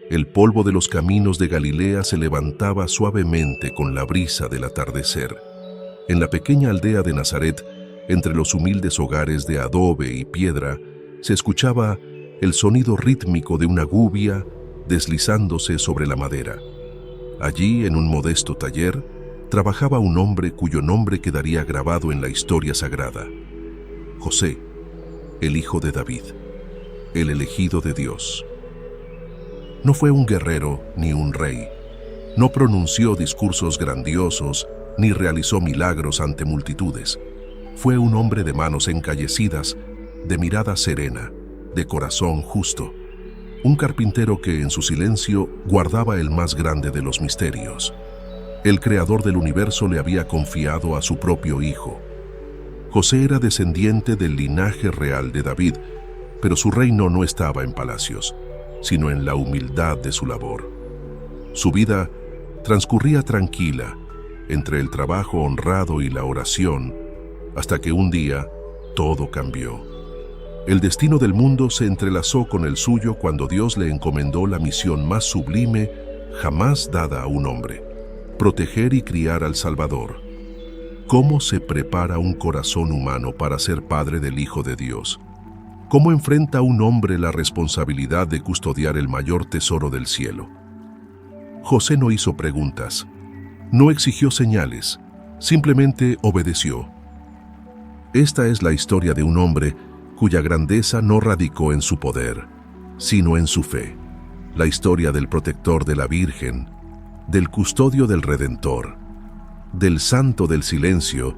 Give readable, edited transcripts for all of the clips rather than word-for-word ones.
El polvo de los caminos de Galilea se levantaba suavemente con la brisa del atardecer. En la pequeña aldea de Nazaret, entre los humildes hogares de adobe y piedra, se escuchaba el sonido rítmico de una gubia deslizándose sobre la madera. Allí, en un modesto taller, trabajaba un hombre cuyo nombre quedaría grabado en la historia sagrada: José, el hijo de David, el elegido de Dios. No fue un guerrero ni un rey. No pronunció discursos grandiosos ni realizó milagros ante multitudes. Fue un hombre de manos encallecidas, de mirada serena, de corazón justo. Un carpintero que en su silencio guardaba el más grande de los misterios. El creador del universo le había confiado a su propio hijo. José era descendiente del linaje real de David, pero su reino no estaba en palacios, sino en la humildad de su labor. Su vida transcurría tranquila entre el trabajo honrado y la oración, hasta que un día todo cambió. El destino del mundo se entrelazó con el suyo cuando Dios le encomendó la misión más sublime jamás dada a un hombre: proteger y criar al Salvador. ¿Cómo se prepara un corazón humano para ser padre del Hijo de Dios? ¿Cómo enfrenta un hombre la responsabilidad de custodiar el mayor tesoro del cielo? José no hizo preguntas, no exigió señales, simplemente obedeció. Esta es la historia de un hombre cuya grandeza no radicó en su poder, sino en su fe. La historia del protector de la Virgen, del custodio del Redentor, del santo del silencio,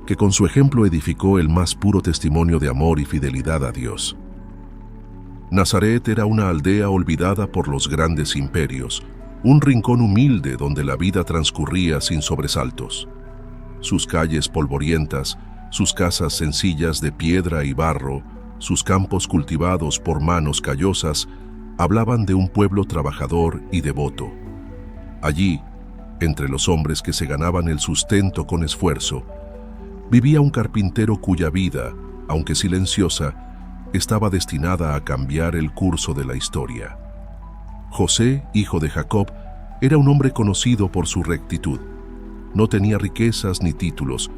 que con su ejemplo edificó el más puro testimonio de amor y fidelidad a Dios. Nazaret era una aldea olvidada por los grandes imperios, un rincón humilde donde la vida transcurría sin sobresaltos. Sus calles polvorientas, sus casas sencillas de piedra y barro, sus campos cultivados por manos callosas, hablaban de un pueblo trabajador y devoto. Allí, entre los hombres que se ganaban el sustento con esfuerzo, vivía un carpintero cuya vida, aunque silenciosa, estaba destinada a cambiar el curso de la historia. José, hijo de Jacob, era un hombre conocido por su rectitud. No tenía riquezas ni títulos,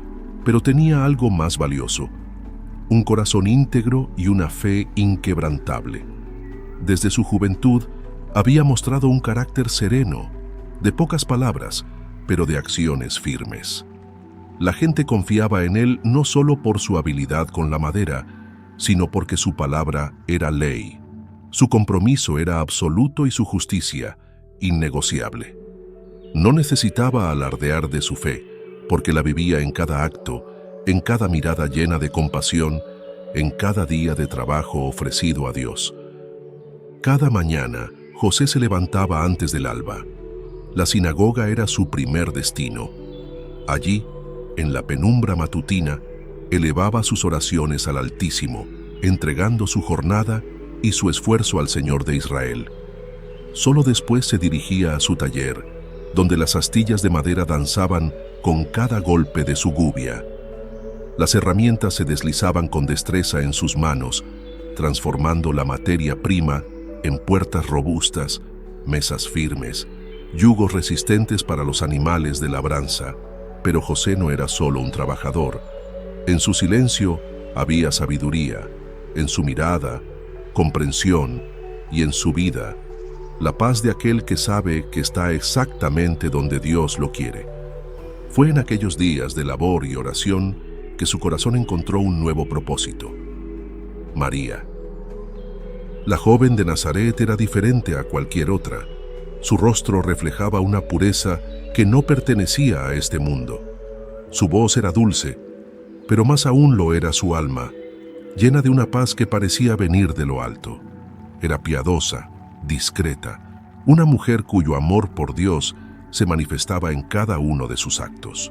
pero tenía algo más valioso: un corazón íntegro y una fe inquebrantable. Desde su juventud había mostrado un carácter sereno, de pocas palabras, pero de acciones firmes. La gente confiaba en él no solo por su habilidad con la madera, sino porque su palabra era ley. Su compromiso era absoluto y su justicia innegociable. No necesitaba alardear de su fe, porque la vivía en cada acto, en cada mirada llena de compasión, en cada día de trabajo ofrecido a Dios. Cada mañana, José se levantaba antes del alba. La sinagoga era su primer destino. Allí, en la penumbra matutina, elevaba sus oraciones al Altísimo, entregando su jornada y su esfuerzo al Señor de Israel. Solo después se dirigía a su taller, donde las astillas de madera danzaban con cada golpe de su gubia. Las herramientas se deslizaban con destreza en sus manos, transformando la materia prima en puertas robustas, mesas firmes, yugos resistentes para los animales de labranza. Pero José no era solo un trabajador. En su silencio había sabiduría, en su mirada, comprensión, y en su vida, la paz de aquel que sabe que está exactamente donde Dios lo quiere. Fue en aquellos días de labor y oración que su corazón encontró un nuevo propósito: María. La joven de Nazaret era diferente a cualquier otra. Su rostro reflejaba una pureza que no pertenecía a este mundo. Su voz era dulce, pero más aún lo era su alma, llena de una paz que parecía venir de lo alto. Era piadosa, discreta, una mujer cuyo amor por Dios se manifestaba en cada uno de sus actos.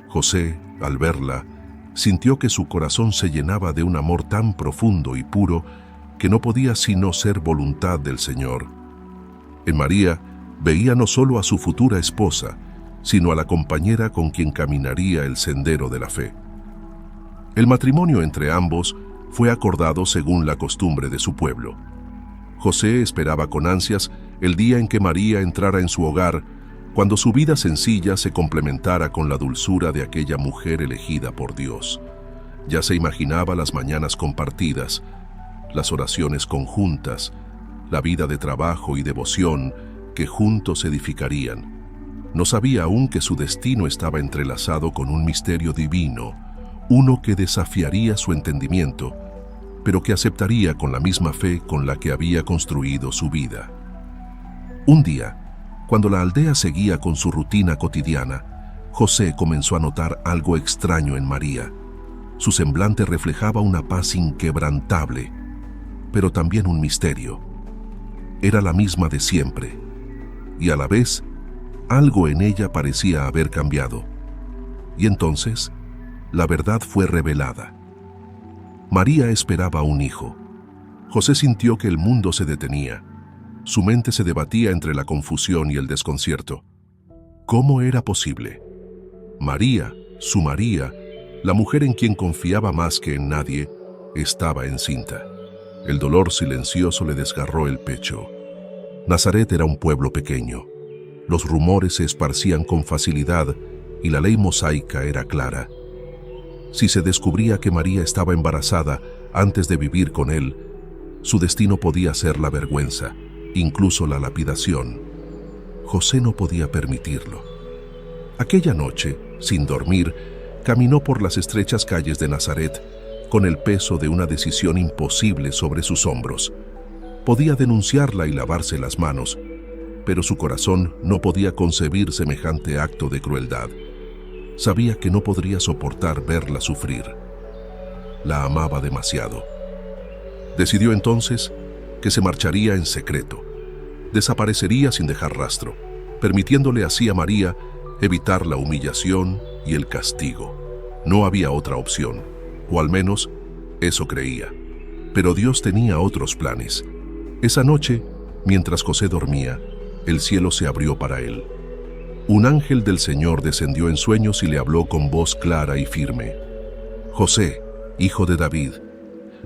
José, al verla, sintió que su corazón se llenaba de un amor tan profundo y puro que no podía sino ser voluntad del Señor. En María veía no solo a su futura esposa, sino a la compañera con quien caminaría el sendero de la fe. El matrimonio entre ambos fue acordado según la costumbre de su pueblo. José esperaba con ansias el día en que María entrara en su hogar, cuando su vida sencilla se complementara con la dulzura de aquella mujer elegida por Dios. Ya se imaginaba las mañanas compartidas, las oraciones conjuntas, la vida de trabajo y devoción que juntos edificarían. No sabía aún que su destino estaba entrelazado con un misterio divino, uno que desafiaría su entendimiento, pero que aceptaría con la misma fe con la que había construido su vida. Un día, cuando la aldea seguía con su rutina cotidiana, José comenzó a notar algo extraño en María. Su semblante reflejaba una paz inquebrantable, pero también un misterio. Era la misma de siempre, y a la vez, algo en ella parecía haber cambiado. Y entonces, la verdad fue revelada. María esperaba un hijo. José sintió que el mundo se detenía. Su mente se debatía entre la confusión y el desconcierto. ¿Cómo era posible? María, su María, la mujer en quien confiaba más que en nadie, estaba encinta. El dolor silencioso le desgarró el pecho. Nazaret era un pueblo pequeño. Los rumores se esparcían con facilidad y la ley mosaica era clara. Si se descubría que María estaba embarazada antes de vivir con él, su destino podía ser la vergüenza, incluso la lapidación. José no podía permitirlo. Aquella noche, sin dormir, caminó por las estrechas calles de Nazaret con el peso de una decisión imposible sobre sus hombros. Podía denunciarla y lavarse las manos, pero su corazón no podía concebir semejante acto de crueldad. Sabía que no podría soportar verla sufrir. La amaba demasiado. Decidió entonces que se marcharía en secreto. Desaparecería sin dejar rastro, permitiéndole así a María evitar la humillación y el castigo. No había otra opción, o al menos eso creía. Pero Dios tenía otros planes. Esa noche, mientras José dormía, el cielo se abrió para él. Un ángel del Señor descendió en sueños y le habló con voz clara y firme. José, hijo de David,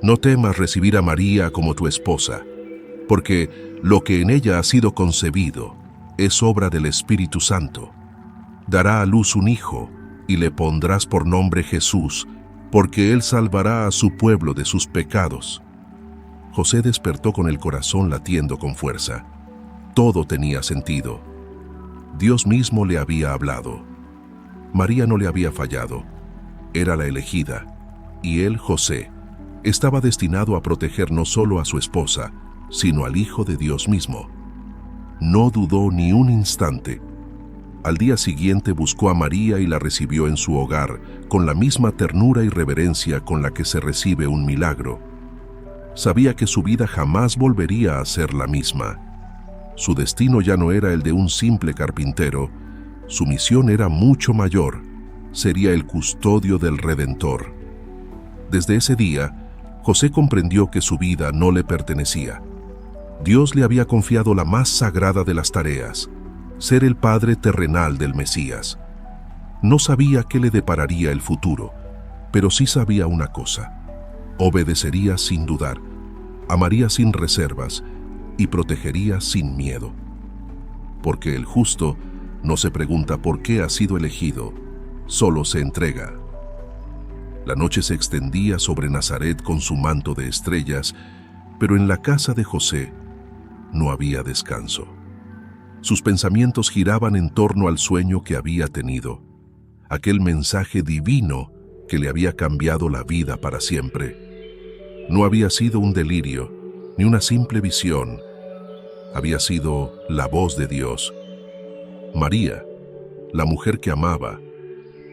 no temas recibir a María como tu esposa, porque lo que en ella ha sido concebido es obra del Espíritu Santo. Dará a luz un hijo y le pondrás por nombre Jesús, porque él salvará a su pueblo de sus pecados. José despertó con el corazón latiendo con fuerza. Todo tenía sentido. Dios mismo le había hablado. María no le había fallado. Era la elegida, y él, José, estaba destinado a proteger no solo a su esposa, sino al Hijo de Dios mismo. No dudó ni un instante. Al día siguiente buscó a María y la recibió en su hogar, con la misma ternura y reverencia con la que se recibe un milagro. Sabía que su vida jamás volvería a ser la misma. Su destino ya no era el de un simple carpintero, su misión era mucho mayor, sería el custodio del Redentor. Desde ese día, José comprendió que su vida no le pertenecía. Dios le había confiado la más sagrada de las tareas, ser el padre terrenal del Mesías. No sabía qué le depararía el futuro, pero sí sabía una cosa: obedecería sin dudar, amaría sin reservas y protegería sin miedo. Porque el justo no se pregunta por qué ha sido elegido, solo se entrega. La noche se extendía sobre Nazaret con su manto de estrellas, pero en la casa de José no había descanso. Sus pensamientos giraban en torno al sueño que había tenido, aquel mensaje divino que le había cambiado la vida para siempre. No había sido un delirio, ni una simple visión. Había sido la voz de Dios. María, la mujer que amaba,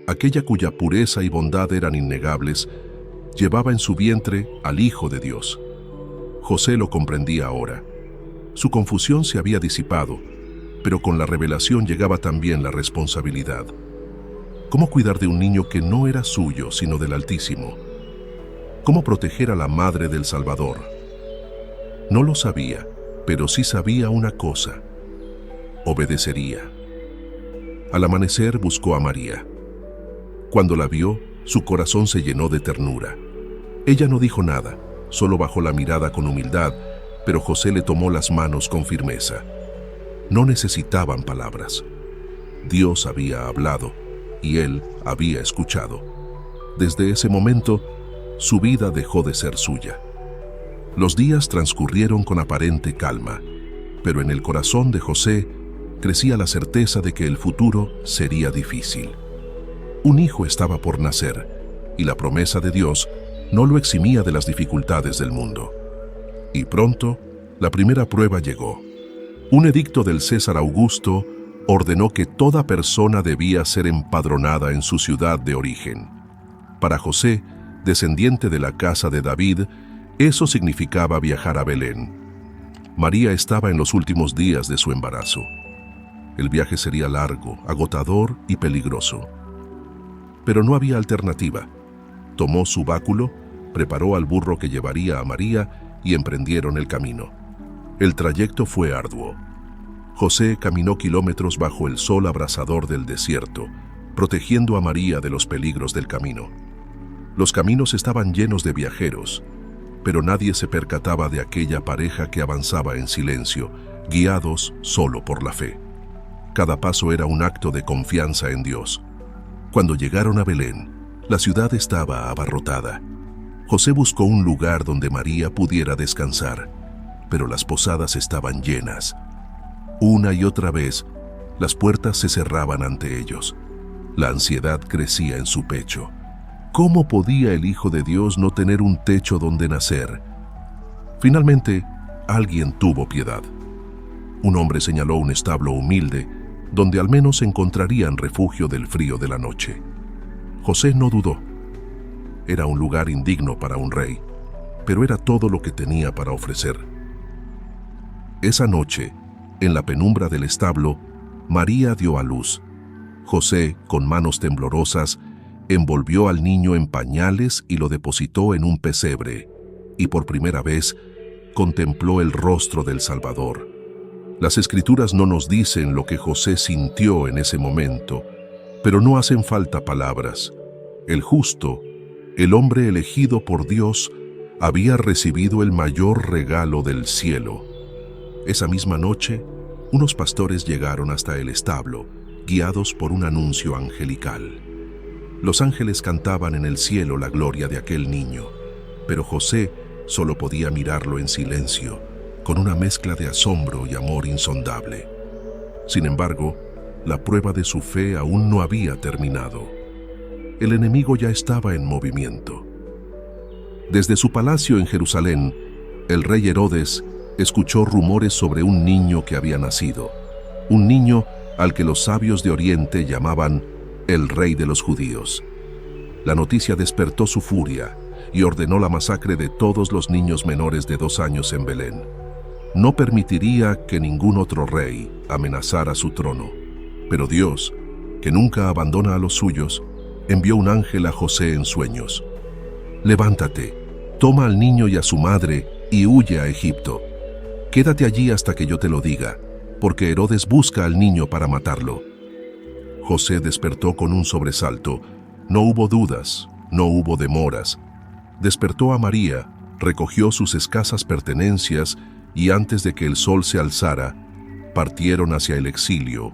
aquella cuya pureza y bondad eran innegables, llevaba en su vientre al Hijo de Dios. José lo comprendía ahora. Su confusión se había disipado, pero con la revelación llegaba también la responsabilidad. ¿Cómo cuidar de un niño que no era suyo, sino del Altísimo? ¿Cómo proteger a la madre del Salvador? No lo sabía, pero sí sabía una cosa: obedecería. Al amanecer buscó a María. Cuando la vio, su corazón se llenó de ternura. Ella no dijo nada, solo bajó la mirada con humildad, pero José le tomó las manos con firmeza. no necesitaban palabras. Dios había hablado y él había escuchado. Desde ese momento, su vida dejó de ser suya. Los días transcurrieron con aparente calma, pero en el corazón de José crecía la certeza de que el futuro sería difícil. Un hijo estaba por nacer y la promesa de Dios no lo eximía de las dificultades del mundo. Y pronto, la primera prueba llegó. Un edicto del César Augusto ordenó que toda persona debía ser empadronada en su ciudad de origen. Para José, descendiente de la casa de David, eso significaba viajar a Belén. María estaba en los últimos días de su embarazo. El viaje sería largo, agotador y peligroso. Pero no había alternativa. Tomó su báculo, preparó al burro que llevaría a María y emprendieron el camino. El trayecto fue arduo. José caminó kilómetros bajo el sol abrasador del desierto, protegiendo a María de los peligros del camino. Los caminos estaban llenos de viajeros, pero nadie se percataba de aquella pareja que avanzaba en silencio, guiados solo por la fe. Cada paso era un acto de confianza en Dios. Cuando llegaron a Belén, la ciudad estaba abarrotada. José buscó un lugar donde María pudiera descansar, pero las posadas estaban llenas. Una y otra vez, las puertas se cerraban ante ellos. La ansiedad crecía en su pecho. ¿Cómo podía el Hijo de Dios no tener un techo donde nacer? Finalmente, alguien tuvo piedad. Un hombre señaló un establo humilde, donde al menos encontrarían refugio del frío de la noche. José no dudó. Era un lugar indigno para un rey, pero era todo lo que tenía para ofrecer. Esa noche, en la penumbra del establo, María dio a luz. José, con manos temblorosas, envolvió al niño en pañales y lo depositó en un pesebre, y por primera vez contempló el rostro del Salvador. Las Escrituras no nos dicen lo que José sintió en ese momento, pero no hacen falta palabras. El justo, el hombre elegido por Dios, había recibido el mayor regalo del cielo. Esa misma noche, unos pastores llegaron hasta el establo, guiados por un anuncio angelical. Los ángeles cantaban en el cielo la gloria de aquel niño, pero José solo podía mirarlo en silencio, con una mezcla de asombro y amor insondable. Sin embargo, la prueba de su fe aún no había terminado. El enemigo ya estaba en movimiento. Desde su palacio en Jerusalén, el rey Herodes escuchó rumores sobre un niño que había nacido, un niño al que los sabios de Oriente llamaban el rey de los judíos. La noticia despertó su furia y ordenó la masacre de todos los niños menores de 2 años en Belén. No permitiría que ningún otro rey amenazara su trono, pero Dios, que nunca abandona a los suyos, envió un ángel a José en sueños. «Levántate, toma al niño y a su madre y huye a Egipto. Quédate allí hasta que yo te lo diga, porque Herodes busca al niño para matarlo». José despertó con un sobresalto. No hubo dudas, no hubo demoras. Despertó a María, recogió sus escasas pertenencias y antes de que el sol se alzara, partieron hacia el exilio.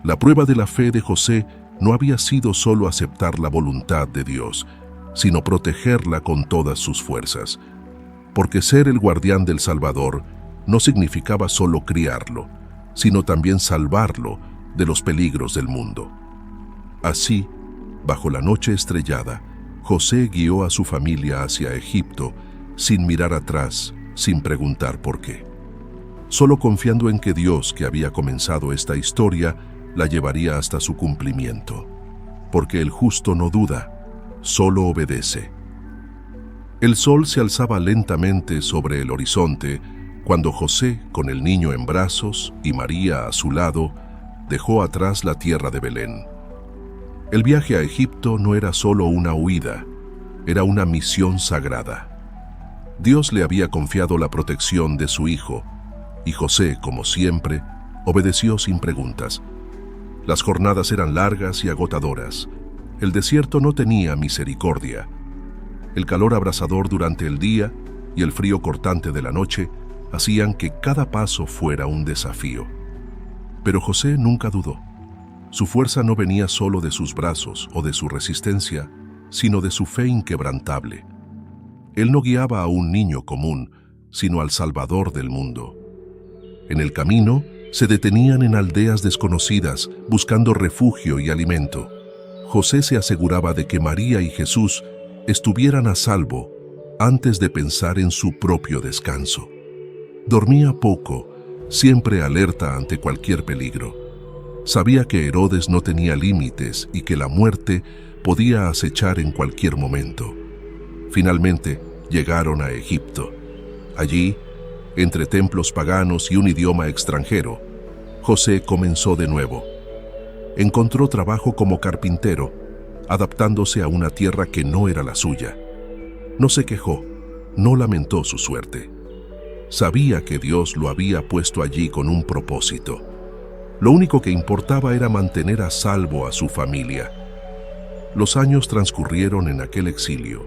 La prueba de la fe de José no había sido solo aceptar la voluntad de Dios, sino protegerla con todas sus fuerzas. Porque ser el guardián del Salvador no significaba solo criarlo, sino también salvarlo de los peligros del mundo. Así, bajo la noche estrellada, José guió a su familia hacia Egipto, sin mirar atrás, sin preguntar por qué. Solo confiando en que Dios, que había comenzado esta historia, la llevaría hasta su cumplimiento. Porque el justo no duda, solo obedece. El sol se alzaba lentamente sobre el horizonte cuando José, con el niño en brazos y María a su lado, dejó atrás la tierra de Belén. El viaje a Egipto no era solo una huida, era una misión sagrada. Dios le había confiado la protección de su hijo, y José, como siempre, obedeció sin preguntas. Las jornadas eran largas y agotadoras. El desierto no tenía misericordia. El calor abrasador durante el día y el frío cortante de la noche hacían que cada paso fuera un desafío. Pero José nunca dudó. Su fuerza no venía solo de sus brazos o de su resistencia, sino de su fe inquebrantable. Él no guiaba a un niño común, sino al Salvador del mundo. En el camino, se detenían en aldeas desconocidas, buscando refugio y alimento. José se aseguraba de que María y Jesús estuvieran a salvo antes de pensar en su propio descanso. Dormía poco, siempre alerta ante cualquier peligro. Sabía que Herodes no tenía límites y que la muerte podía acechar en cualquier momento. Finalmente, llegaron a Egipto. Allí, entre templos paganos y un idioma extranjero, José comenzó de nuevo. Encontró trabajo como carpintero, adaptándose a una tierra que no era la suya. No se quejó, no lamentó su suerte. Sabía que Dios lo había puesto allí con un propósito. Lo único que importaba era mantener a salvo a su familia. Los años transcurrieron en aquel exilio.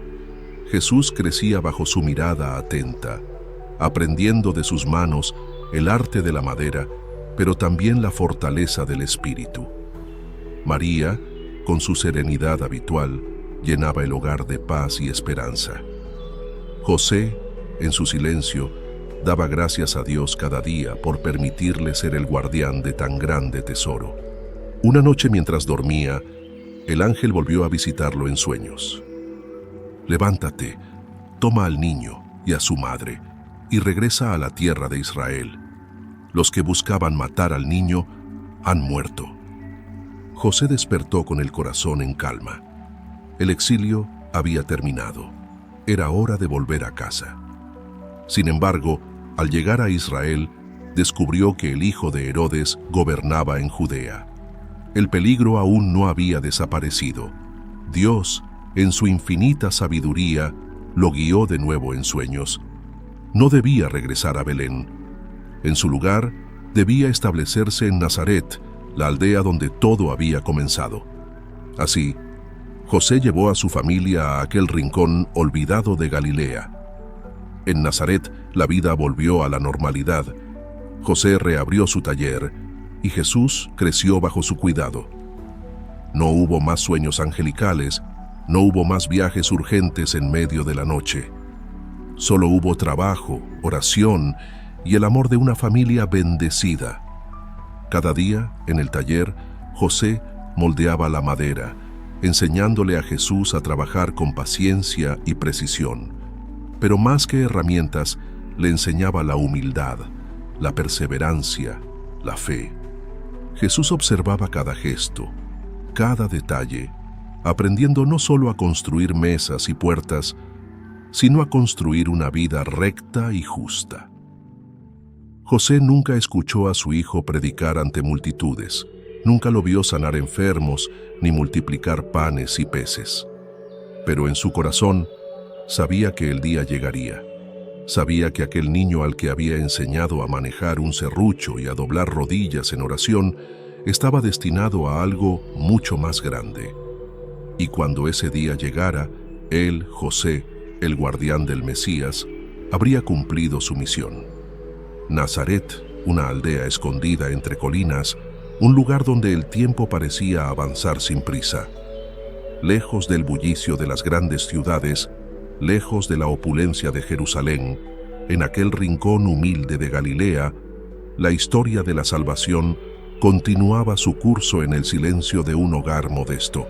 Jesús crecía bajo su mirada atenta, aprendiendo de sus manos el arte de la madera, pero también la fortaleza del espíritu. María, con su serenidad habitual, llenaba el hogar de paz y esperanza. José, en su silencio, daba gracias a Dios cada día por permitirle ser el guardián de tan grande tesoro. Una noche mientras dormía, el ángel volvió a visitarlo en sueños. «Levántate, toma al niño y a su madre, y regresa a la tierra de Israel. Los que buscaban matar al niño han muerto». José despertó con el corazón en calma. El exilio había terminado. Era hora de volver a casa. Sin embargo, al llegar a Israel, descubrió que el hijo de Herodes gobernaba en Judea. El peligro aún no había desaparecido. Dios, en su infinita sabiduría, lo guió de nuevo en sueños. No debía regresar a Belén. En su lugar, debía establecerse en Nazaret, la aldea donde todo había comenzado. Así, José llevó a su familia a aquel rincón olvidado de Galilea. En Nazaret, la vida volvió a la normalidad. José reabrió su taller y Jesús creció bajo su cuidado. No hubo más sueños angelicales, no hubo más viajes urgentes en medio de la noche. Solo hubo trabajo, oración y el amor de una familia bendecida. Cada día, en el taller, José moldeaba la madera, enseñándole a Jesús a trabajar con paciencia y precisión. Pero más que herramientas, le enseñaba la humildad, la perseverancia, la fe. Jesús observaba cada gesto, cada detalle, aprendiendo no solo a construir mesas y puertas, sino a construir una vida recta y justa. José nunca escuchó a su hijo predicar ante multitudes, nunca lo vio sanar enfermos ni multiplicar panes y peces. Pero en su corazón sabía que el día llegaría. Sabía que aquel niño al que había enseñado a manejar un serrucho y a doblar rodillas en oración estaba destinado a algo mucho más grande. Y cuando ese día llegara, él, José, el guardián del Mesías, habría cumplido su misión. Nazaret, una aldea escondida entre colinas, un lugar donde el tiempo parecía avanzar sin prisa. Lejos del bullicio de las grandes ciudades, lejos de la opulencia de Jerusalén, en aquel rincón humilde de Galilea, la historia de la salvación continuaba su curso en el silencio de un hogar modesto.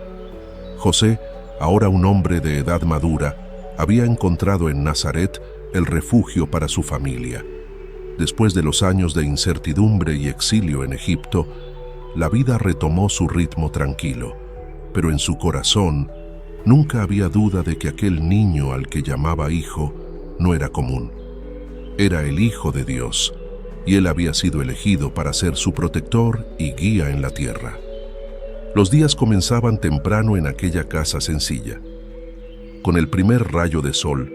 José, ahora un hombre de edad madura, había encontrado en Nazaret el refugio para su familia. Después de los años de incertidumbre y exilio en Egipto, la vida retomó su ritmo tranquilo, pero en su corazón nunca había duda de que aquel niño al que llamaba hijo no era común. Era el Hijo de Dios, y él había sido elegido para ser su protector y guía en la tierra. Los días comenzaban temprano en aquella casa sencilla. Con el primer rayo de sol,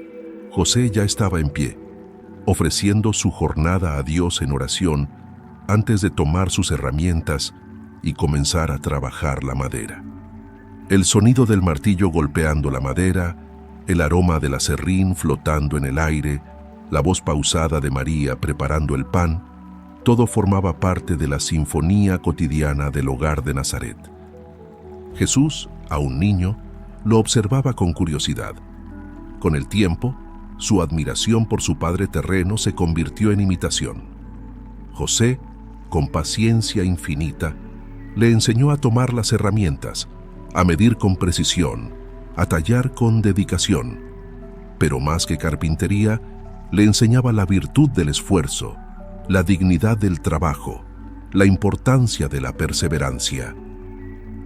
José ya estaba en pie, ofreciendo su jornada a Dios en oración antes de tomar sus herramientas y comenzar a trabajar la madera. El sonido del martillo golpeando la madera, el aroma del aserrín flotando en el aire, la voz pausada de María preparando el pan, todo formaba parte de la sinfonía cotidiana del hogar de Nazaret. Jesús, aún niño, lo observaba con curiosidad. Con el tiempo, su admiración por su padre terreno se convirtió en imitación. José, con paciencia infinita, le enseñó a tomar las herramientas, a medir con precisión, a tallar con dedicación. Pero más que carpintería, le enseñaba la virtud del esfuerzo, la dignidad del trabajo, la importancia de la perseverancia.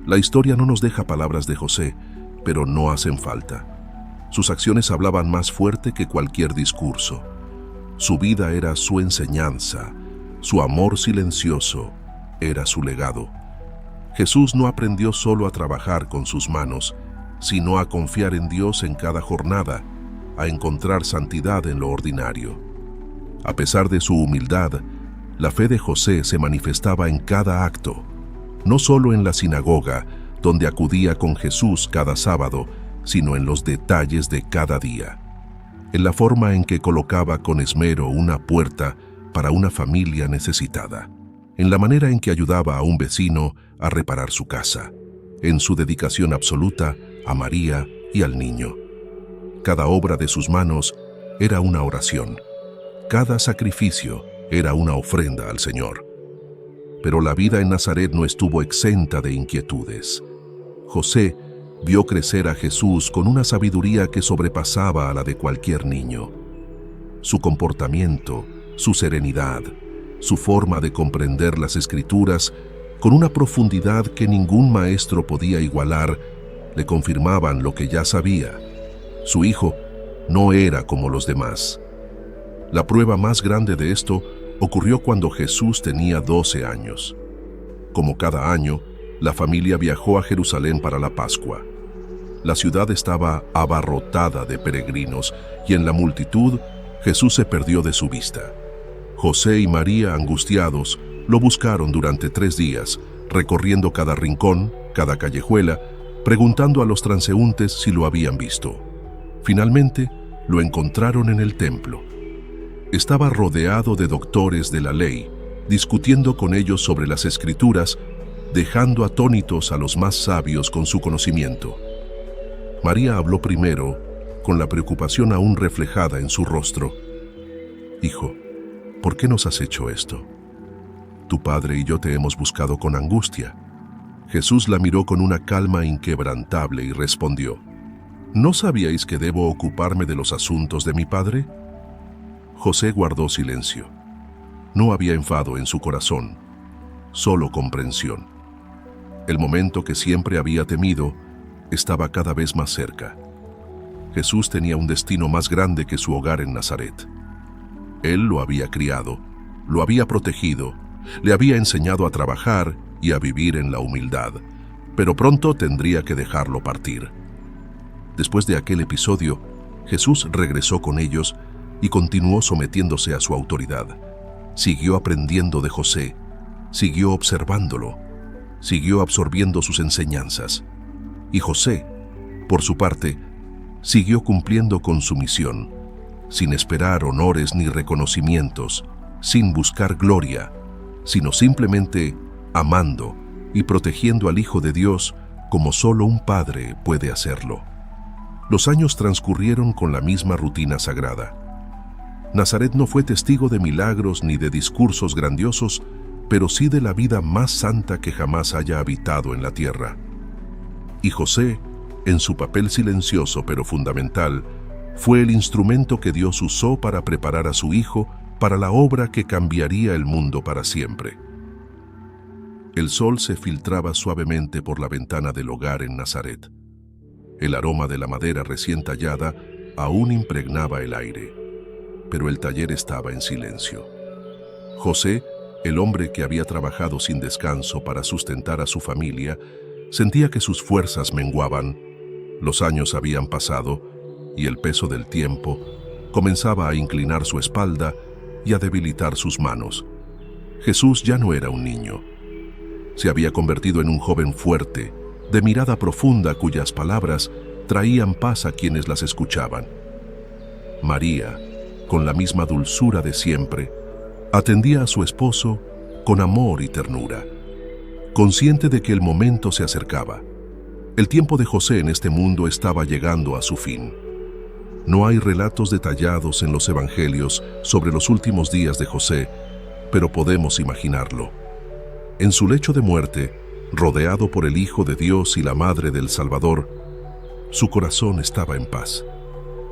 La historia no nos deja palabras de José, pero no hacen falta. Sus acciones hablaban más fuerte que cualquier discurso. Su vida era su enseñanza, su amor silencioso era su legado. Jesús no aprendió solo a trabajar con sus manos, sino a confiar en Dios en cada jornada, a encontrar santidad en lo ordinario. A pesar de su humildad, la fe de José se manifestaba en cada acto, no solo en la sinagoga, donde acudía con Jesús cada sábado, sino en los detalles de cada día, en la forma en que colocaba con esmero una puerta para una familia necesitada, en la manera en que ayudaba a un vecino a reparar su casa, en su dedicación absoluta a María y al niño. Cada obra de sus manos era una oración, cada sacrificio era una ofrenda al Señor. Pero la vida en Nazaret no estuvo exenta de inquietudes. José vio crecer a Jesús con una sabiduría que sobrepasaba a la de cualquier niño. Su comportamiento, su serenidad, su forma de comprender las Escrituras, con una profundidad que ningún maestro podía igualar, le confirmaban lo que ya sabía. Su hijo no era como los demás. La prueba más grande de esto ocurrió cuando Jesús tenía 12 años. Como cada año, la familia viajó a Jerusalén para la Pascua. La ciudad estaba abarrotada de peregrinos y en la multitud Jesús se perdió de su vista. José y María, angustiados, lo buscaron durante 3 días, recorriendo cada rincón, cada callejuela, preguntando a los transeúntes si lo habían visto. Finalmente, lo encontraron en el templo. Estaba rodeado de doctores de la ley, discutiendo con ellos sobre las Escrituras, dejando atónitos a los más sabios con su conocimiento. María habló primero, con la preocupación aún reflejada en su rostro. «Hijo, ¿por qué nos has hecho esto? Tu padre y yo te hemos buscado con angustia». Jesús la miró con una calma inquebrantable y respondió: ¿No sabíais que debo ocuparme de los asuntos de mi padre? José guardó silencio. No había enfado en su corazón, solo comprensión. El momento que siempre había temido estaba cada vez más cerca. Jesús tenía un destino más grande que su hogar en Nazaret. Él lo había criado, lo había protegido, le había enseñado a trabajar y a vivir en la humildad, pero pronto tendría que dejarlo partir. Después de aquel episodio, Jesús regresó con ellos y continuó sometiéndose a su autoridad. Siguió aprendiendo de José, siguió observándolo, siguió absorbiendo sus enseñanzas. Y José, por su parte, siguió cumpliendo con su misión, sin esperar honores ni reconocimientos, sin buscar gloria, sino simplemente amando y protegiendo al Hijo de Dios como solo un padre puede hacerlo. Los años transcurrieron con la misma rutina sagrada. Nazaret no fue testigo de milagros ni de discursos grandiosos, pero sí de la vida más santa que jamás haya habitado en la tierra. Y José, en su papel silencioso pero fundamental, fue el instrumento que Dios usó para preparar a su hijo para la obra que cambiaría el mundo para siempre. El sol se filtraba suavemente por la ventana del hogar en Nazaret. El aroma de la madera recién tallada aún impregnaba el aire, pero el taller estaba en silencio. José, el hombre que había trabajado sin descanso para sustentar a su familia, sentía que sus fuerzas menguaban. Los años habían pasado y el peso del tiempo comenzaba a inclinar su espalda y a debilitar sus manos. Jesús ya no era un niño. Se había convertido en un joven fuerte, de mirada profunda, cuyas palabras traían paz a quienes las escuchaban. María, con la misma dulzura de siempre, Atendía a su esposo con amor y ternura, consciente de que el momento se acercaba. El tiempo de José en este mundo estaba llegando a su fin. No hay relatos detallados en los evangelios sobre los últimos días de José, pero podemos imaginarlo. En su lecho de muerte, rodeado por el Hijo de Dios y la Madre del Salvador, su corazón estaba en paz.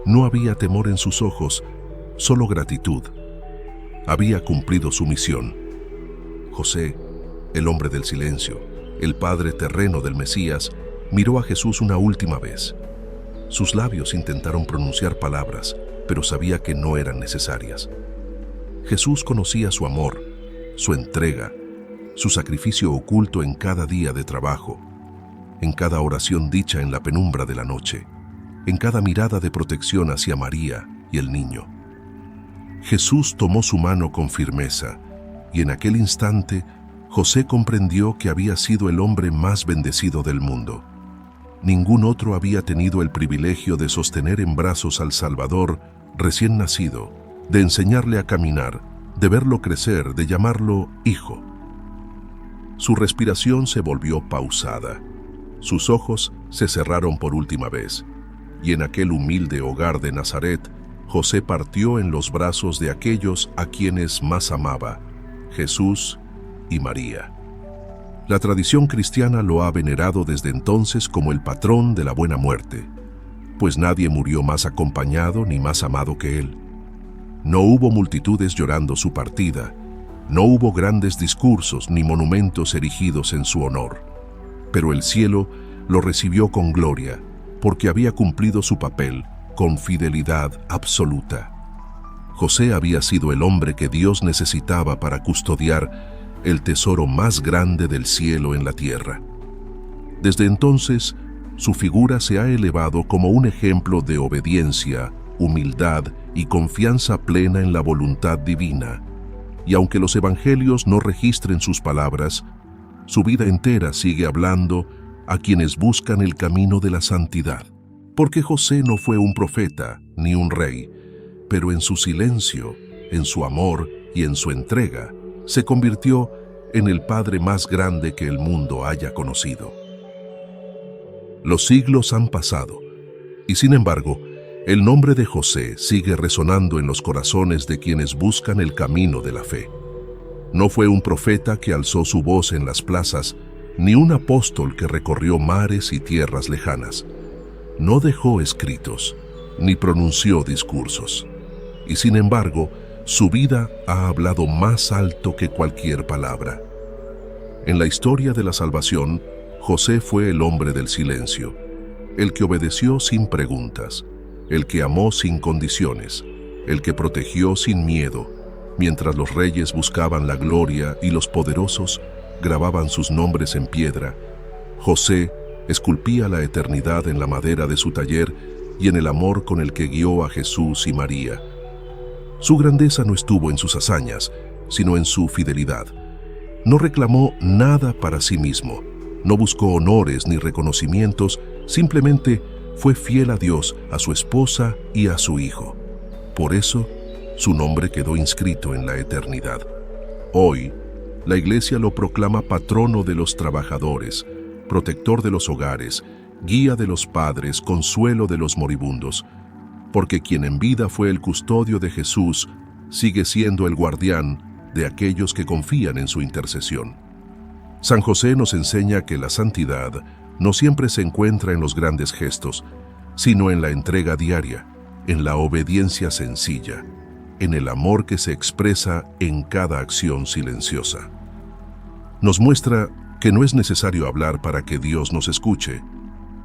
No había temor en sus ojos, solo gratitud. Había cumplido su misión. José, el hombre del silencio, el padre terreno del Mesías, miró a Jesús una última vez. Sus labios intentaron pronunciar palabras, pero sabía que no eran necesarias. Jesús conocía su amor, su entrega, su sacrificio oculto en cada día de trabajo, en cada oración dicha en la penumbra de la noche, en cada mirada de protección hacia María y el niño. Jesús tomó su mano con firmeza, y en aquel instante José comprendió que había sido el hombre más bendecido del mundo. Ningún otro había tenido el privilegio de sostener en brazos al Salvador recién nacido, de enseñarle a caminar, de verlo crecer, de llamarlo hijo. Su respiración se volvió pausada. Sus ojos se cerraron por última vez, y en aquel humilde hogar de Nazaret, José partió en los brazos de aquellos a quienes más amaba, Jesús y María. La tradición cristiana lo ha venerado desde entonces como el patrón de la buena muerte, pues nadie murió más acompañado ni más amado que él. No hubo multitudes llorando su partida, no hubo grandes discursos ni monumentos erigidos en su honor, pero el cielo lo recibió con gloria, porque había cumplido su papel con fidelidad absoluta. José había sido el hombre que Dios necesitaba para custodiar el tesoro más grande del cielo en la tierra. Desde entonces, su figura se ha elevado como un ejemplo de obediencia, humildad y confianza plena en la voluntad divina. Y aunque los evangelios no registren sus palabras, su vida entera sigue hablando a quienes buscan el camino de la santidad. Porque José no fue un profeta ni un rey, pero en su silencio, en su amor y en su entrega, se convirtió en el padre más grande que el mundo haya conocido. Los siglos han pasado, y sin embargo, el nombre de José sigue resonando en los corazones de quienes buscan el camino de la fe. No fue un profeta que alzó su voz en las plazas, ni un apóstol que recorrió mares y tierras lejanas. No dejó escritos, ni pronunció discursos. Y sin embargo, su vida ha hablado más alto que cualquier palabra. En la historia de la salvación, José fue el hombre del silencio, el que obedeció sin preguntas, el que amó sin condiciones, el que protegió sin miedo, mientras los reyes buscaban la gloria y los poderosos grababan sus nombres en piedra. José esculpía la eternidad en la madera de su taller y en el amor con el que guió a Jesús y María. Su grandeza no estuvo en sus hazañas, sino en su fidelidad. No reclamó nada para sí mismo, no buscó honores ni reconocimientos, simplemente fue fiel a Dios, a su esposa y a su hijo. Por eso, su nombre quedó inscrito en la eternidad. Hoy, la Iglesia lo proclama patrono de los trabajadores, protector de los hogares, guía de los padres, consuelo de los moribundos, porque quien en vida fue el custodio de Jesús, sigue siendo el guardián de aquellos que confían en su intercesión. San José nos enseña que la santidad no siempre se encuentra en los grandes gestos, sino en la entrega diaria, en la obediencia sencilla, en el amor que se expresa en cada acción silenciosa. Nos muestra que no es necesario hablar para que Dios nos escuche,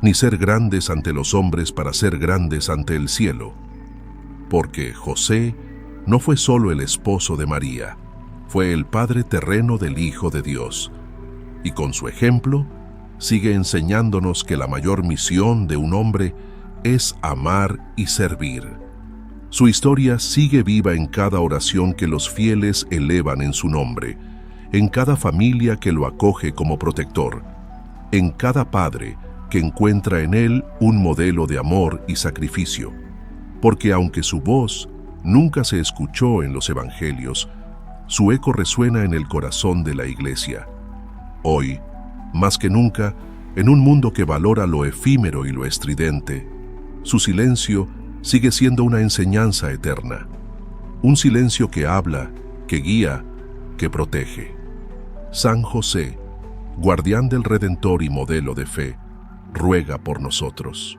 ni ser grandes ante los hombres para ser grandes ante el cielo, porque José no fue solo el esposo de María, fue el padre terreno del Hijo de Dios, y con su ejemplo sigue enseñándonos que la mayor misión de un hombre es amar y servir. Su historia sigue viva en cada oración que los fieles elevan en su nombre, en cada familia que lo acoge como protector, en cada padre que encuentra en él un modelo de amor y sacrificio, porque aunque su voz nunca se escuchó en los evangelios, Su eco resuena en el corazón de la Iglesia. Hoy, más que nunca, en un mundo que valora lo efímero y lo estridente, su silencio sigue siendo una enseñanza eterna. Un silencio que habla, que guía, que protege. San José, guardián del Redentor y modelo de fe, ruega por nosotros.